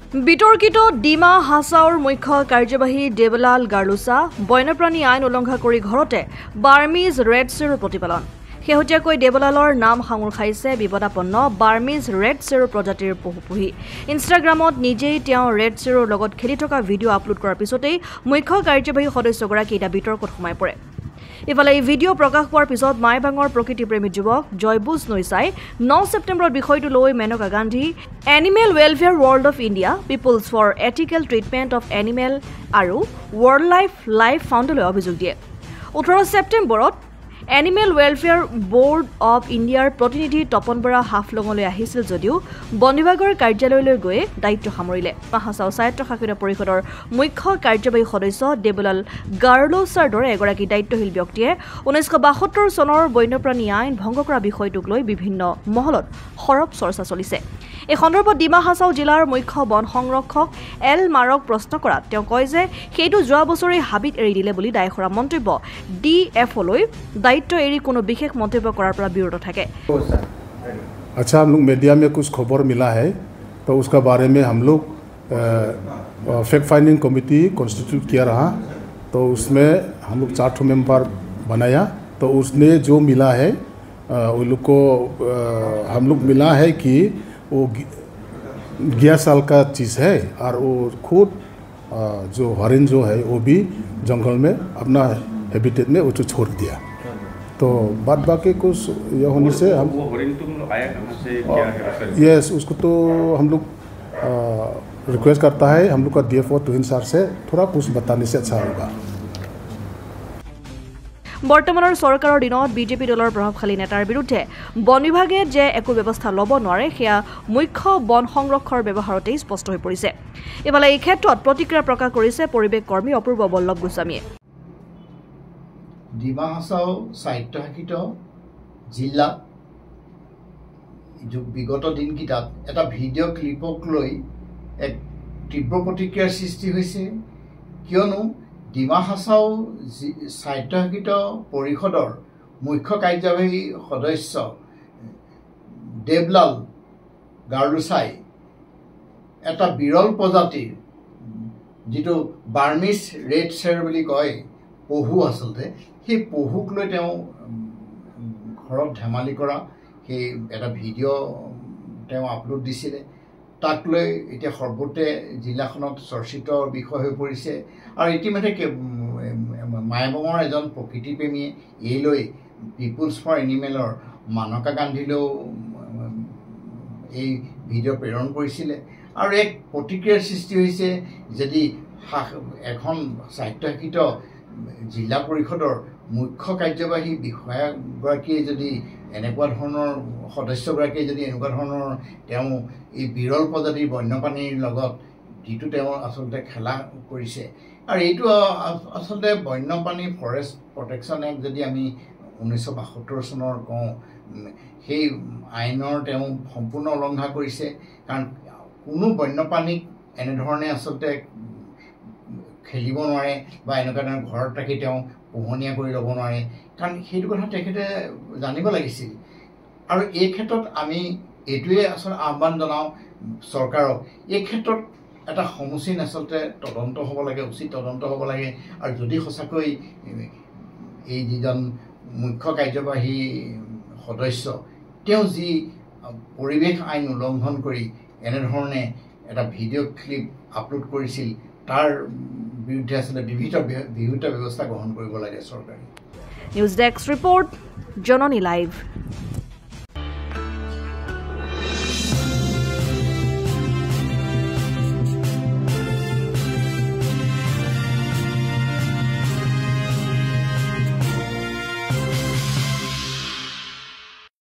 বিতৰ্কিত ডিমা হাছাওৰ মুখ্য কাৰ্যবাহী দেৱলাল গাৰ্লুছা বন্যপ্ৰাণী আইন উলংঘা কৰি ঘৰতে বাৰ্মিজ ৰেড চেৰো প্ৰতিপালন শেহতীয়াকৈ দেৱলালৰ নাম সাঙুৰ খাইছে বিপদাপন্ন বাৰ্মিজ ৰেড চেৰো প্ৰজাতিৰ পহুপুহি ইনষ্টাগ্ৰামত নিজেই তেওঁ ৰেড চেৰোৰ লগত খেলি থকা ভিডিঅ' আপলোড কৰাৰ পিছতেই মুখ্য কাৰ্যবাহী সদস্যগৰাকী এটা বিতৰ্কত সোমাই পৰে ইফালে এই ভিডিঅ' প্ৰকাশ পোৱাৰ পিছত মাইবাঙৰ প্ৰকৃতিপ্ৰেমী যুৱক জয়বুজ নৈচাই 9 ছেপ্টেম্বৰত বিষয়টো লৈ Maneka Gandhi animal welfare world of India people's for ethical treatment of animal আৰু ৱৰ্ল্ড লাইফ ফাউণ্ডলৈ অভিযোগ দিয়ে 18 ছেপ্টেম্বৰত এনিমেল ৱেলফেয়াৰ বৰ্ড অফ ইণ্ডিয়াৰ প্ৰতিনিধি তপন বৰা হাফলঙলৈ আহিছিল যদিও বন বিভাগৰ কাৰ্যালয়লৈ গৈ দায়িত্ব সামৰিলে হাছাও স্বায়ত্তশাসিত পৰিষদৰ মুখ্য কাৰ্যবাহী সদস্য দেৱলাল গাৰ্লোছাৰ দৰে এগৰাকী দায়িত্বশীল ব্যক্তিয়ে 1972 চনৰ বন্যপ্ৰাণী আইন ভংগ কৰা বিষয়টোক লৈ বিভিন্ন মহলত সৰব চৰ্চা চলিছে এই সন্দৰ্ভত ডিমা হাছাও জিলাৰ মুখ্য বন সংৰক্ষক এল মাৰক প্ৰশ্ন কৰাত তেওঁ কয় যে সেইটো যোৱা বছৰে হাবিত এৰি দিলে বুলি দায় কৰা মন্তব্য ডিএফঅলৈ दायित्व एरी कोनो विशेष मंतव्य करार पर विरोध থাকে अच्छा हम लोग मीडिया में कुछ खबर मिला है तो उसका बारे में हम लोग फैक्ट फाइंडिंग कमेटी कॉन्स्टिट्यूट किया रहा तो उसमें हम लोग 4 मेंबर बनाया तो उसने जो मिला है वो लोग को हम लोग मिला है कि वो 11 साल का चीज़ है और वो खुद जो हरिन जो है वो भी जंगल में अपना हैबिटेट में वो छोड़ दिया तो बाद बाकी कुछ यह होने से हम वो हरिन तुम आया कहाँ से क्या है यस उसको तो हम लोग रिक्वेस्ट करता है हम लोग का डीएफओ तुहिन सर से थोड़ा कुछ बताने से अच्छा होगा বৰ্তমানৰ চৰকাৰৰ দিনত বিজেপি দলৰ প্ৰভাৱশালী নেতাৰ বিৰুদ্ধে বন বিভাগে যে একো ব্যৱস্থা ল'ব নোৱাৰে সেয়া মুখ্য বন সংৰক্ষকৰ ব্যৱহাৰতে স্পষ্ট হৈ পৰিছে এফালে এই ক্ষেত্ৰত প্ৰতিক্ৰিয়া প্ৰকাশ কৰিছে পৰিৱেশ কৰ্মী অপূৰ্ব বল্লভ গোস্বামীয়ে ডিমা হাছাও স্বায়ত্তশাসিত জিলা বিগত দিনকেইটাত এটা ভিডিঅ' ক্লিপক লৈ এক তীব্ৰ প্ৰতিক্ৰিয়াৰ সৃষ্টি হৈছে কিয়নো ডিমা হাছাও স্বায়ত্তশাসিত পৰিষদৰ মুখ্য কাৰ্যবাহী সদস্য দেৱলাল গাৰ্লুছাই এটা বিৰল প্ৰজাতিৰ যিটো বাৰ্মিজ ৰেড চেৰ বুলি কয় পহু আচলতে সেই পহুক লৈ তেওঁ ঘৰত ধেমালি কৰা সেই এটা ভিডিঅ' তেওঁ আপলোড দিছিলে তাক লৈ এতিয়া সৰ্বতে জিলাখনত চৰ্চিত বিষয় হৈ পৰিছে আৰু ইতিমধ্যে মাইবঙৰ এজন প্ৰকৃতিপ্ৰেমীয়ে এই লৈ পিপুলছ ফৰ এনিমেলৰ মেনকা গান্ধীলৈও এই ভিডিঅ' প্ৰেৰণ কৰিছিলে আৰু এক প্ৰতিক্ৰিয়াৰ সৃষ্টি হৈছে যদি এখন স্বায়ত্তশাসিত জিলা পৰিষদৰ মুখ্য কাৰ্যবাহী বিষয়াগৰাকীয়ে যদি এনেকুৱা ধৰণৰ সদস্যগৰাকীয়ে যদি এনেকুৱা ধৰণৰ তেওঁ এই বিৰল প্ৰজাতিৰ বন্যপ্ৰাণীৰ লগত যিটো তেওঁ আচলতে খেলা কৰিছে আৰু এইটো আচলতে বন্যপ্ৰাণী ফৰেষ্ট প্ৰটেকশ্যন এক্ট যদি আমি 1972 চনৰ কওঁ সেই আইনৰ তেওঁ সম্পূৰ্ণ উলংঘা কৰিছে কাৰণ কোনো বন্যপ্ৰাণীক এনেধৰণে আচলতে খেলিব নোৱাৰে বা এনেকুৱা ধৰণৰ ঘৰত ৰাখি তেওঁ পোহনীয়া কৰি ল'ব নোৱাৰে কাৰণ সেইটো কথা তেখেতে জানিব লাগিছিল আৰু এই ক্ষেত্ৰত আমি এইটোৱে আচলতে আহ্বান জনাওঁ চৰকাৰক এই ক্ষেত্ৰত এটা সমুচীন আচলতে তদন্ত হ'ব লাগে উচিত তদন্ত হ'ব লাগে আৰু যদি সঁচাকৈ এই যিজন মুখ্য কাৰ্যবাহী সদস্য তেওঁ যি পৰিৱেশ আইন উলংঘন কৰি এনেধৰণে এটা ভিডিঅ' ক্লিপ আপলোড কৰিছিল তাৰ বিৰুদ্ধে আচলতে বিহিত ব্যৱস্থা গ্ৰহণ কৰিব লাগে চৰকাৰে নিউজ ডেস্ক ৰিপৰ্ট জননী লাইভ